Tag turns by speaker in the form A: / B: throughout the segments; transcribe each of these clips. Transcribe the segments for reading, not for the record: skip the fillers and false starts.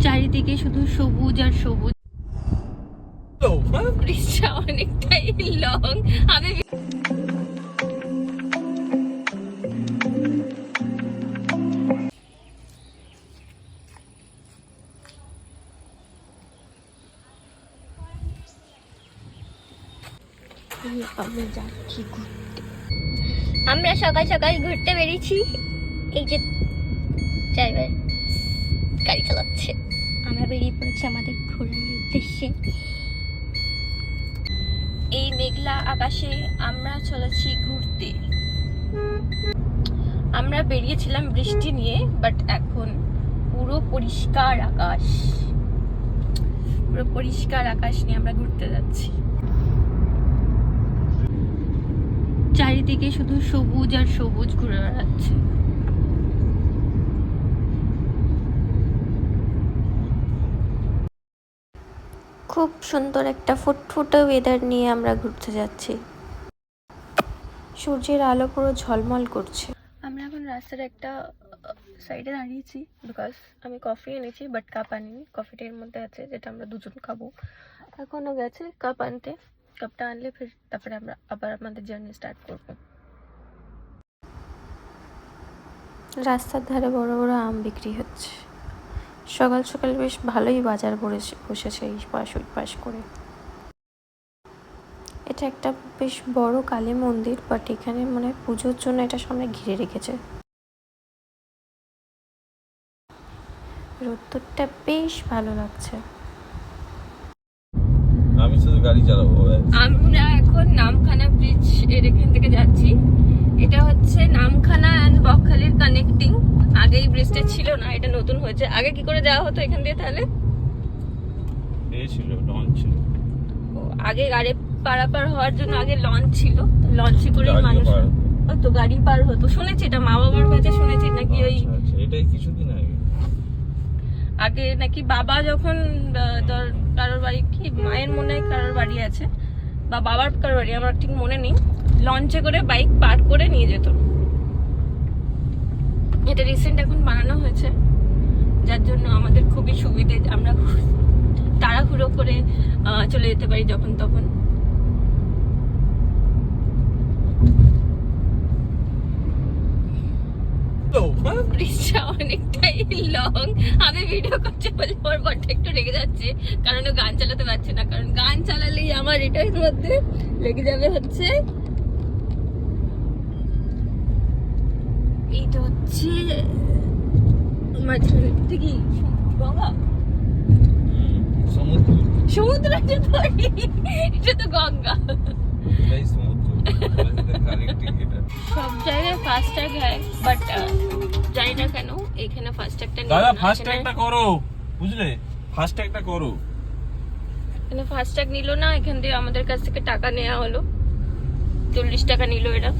A: চারিদিকে শুধু সবুজ আর সবুজ। ব্রিজটা অনেকটাই লং। আমি যাচ্ছি ঘুরতে। আমরা সকাল সকাল ঘুরতে বেরিয়েছি। এই যে ড্রাইভার গাড়ি চালাচ্ছে, আমরা বেরিয়ে পড়েছি আমাদের ঘোরার উদ্দেশ্যে। এই মেঘলা আকাশে আমরা চলেছি ঘুরতে। আমরা বেরিয়েছিলাম বৃষ্টি নিয়ে, বাট এখন পুরো পরিষ্কার আকাশ, পুরো পরিষ্কার আকাশ নিয়ে আমরা ঘুরতে যাচ্ছি। চারিদিকে শুধু সবুজ আর সবুজ ঘুরে বেড়াচ্ছে। খুব সুন্দর একটা ফুটফুটে ওয়েদার নিয়ে আমরা ঘুরতে যাচ্ছি। সূর্যের আলো পুরো ঝলমল করছে। আমরা এখন রাস্তার একটা সাইডে দাঁড়িয়েছি, বিকজ আমি কফি এনেছি বাট কাপ আনিনি। কফিটা এর মধ্যে আছে, যেটা আমরা দুজন খাবো। এখনো গেছে কাপ আনতে, কাপটা আনলে ফির তারপরে আমরা আবার আমাদের জার্নি স্টার্ট করব। রাস্তার ধারে বড় বড় আম বিক্রি হচ্ছে। সকাল সকাল বেশ ভালোই বাজার বসেছে এই পাশ ওই পাশ করে। এটা একটা বেশ বড় কালী মন্দির, বাট এখানে মানে পুজোর জন্য এটা সামনে ঘিরে রেখেছে। রোদ্দুরটা বেশ ভালো লাগছে।
B: আমি শুধু গাড়ি চালাবো।
A: আমরা এখন নামখানা ব্রিজ এর এখান থেকে যাচ্ছি। এটা হচ্ছে নামখানা এন্ড বকখালির কানেক্টিং। আগে এই ব্রিজটা ছিল না, এটা নতুন হয়েছে। আগে কি করে যাওয়া হতো এখান দিয়ে তাহলে?
B: এই ছিল লঞ্চ ছিল।
A: আগে গাড়ি পারাপার হওয়ার জন্য আগে লঞ্চ ছিল, লঞ্চে করে মানুষ তো গাড়ি পার হতো। শুনেছি এটা, মা বাবার কাছে শুনেছি নাকি ওই
B: এটাই কিছুদিন আগে
A: আগে নাকি বাবা যখন কারোর বাড়ি, কি মায়ের মনে হয় কারোর বাড়ি আছে বা বাবার কারোর বাড়ি, আমার ঠিক মনে নেই, লঞ্চে করে বাইক পার করে নিয়ে যেত। এটা রিসেন্ট এখন বানানো হয়েছে, যার জন্য আমাদের খুবই সুবিধে। আমরা তাড়াহুড়ো করে চলে যেতে পারি যখন তখন। ব্রিজটা অনেকটাই লং। আমি ভিডিও করছি বলে ওর বরটা একটু রেগে যাচ্ছে, কারণ ও গান চালাতে পারছে না। কারণ গান চালালেই আমার এটার মধ্যে লেগে যাবে হচ্ছে। এইটা হচ্ছে মাঝখানে কি গঙ্গা,
B: সমুদ্র,
A: সমুদ্র এটা তো গঙ্গা।
B: এটাই সমুদ্র।
A: সব জায়গায় ফাস্ট্যাগ হয়, বাট জানি না কেন এখানে ফাস্ট্যাগটা নেই।
B: দাদা ফাস্ট্যাগটা করো, বুঝলে? ফাস্ট্যাগটা করো।
A: এখানে ফাস্ট্যাগ নিল না, এখান দিয়ে আমাদের কাছ থেকে টাকা নেওয়া হলো। 40 টাকা নিল এরা।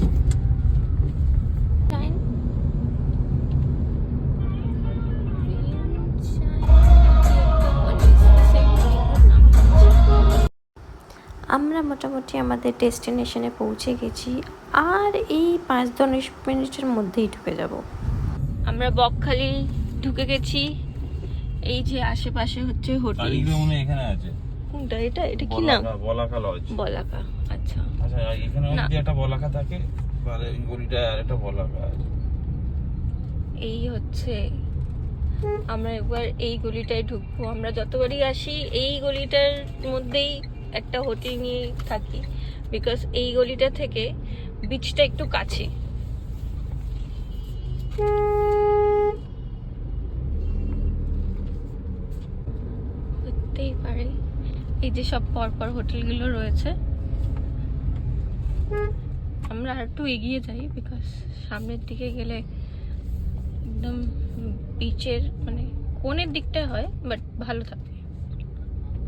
A: আমরা মোটামুটি আমাদের ডেস্টিনেশনে পৌঁছে গেছি, আর এই 5-10 মিনিটের মধ্যেই ঢুকে যাব। আমরা বকখালি ঢুকে গেছি। এই যে আশেপাশে হচ্ছে হোটেল।
B: এখানে আছে
A: কোনটা? এটা এটা কি নাম?
B: বলাকা লজ।
A: বলাকা, আচ্ছা।
B: আচ্ছা, এখানে যদি একটা বলাকা থাকে, মানে গলিটা আর একটা বলাকা আছে।
A: এই হচ্ছে, আমরা একবার এই গলিটায় ঢুকবো। আমরা যতবারই আসি এই গলিটার মধ্যেই একটা হোটেল নিয়ে থাকি, বিকজ এই গলিটা থেকে বিচটা একটু কাছে। হতেই পারে। এই যে সব পরপর হোটেলগুলো রয়েছে। আমরা আর একটু এগিয়ে যাই, বিকজ সামনের দিকে গেলে একদম বিচের মানে কোণের দিকটা হয়, বাট ভালো থাকে।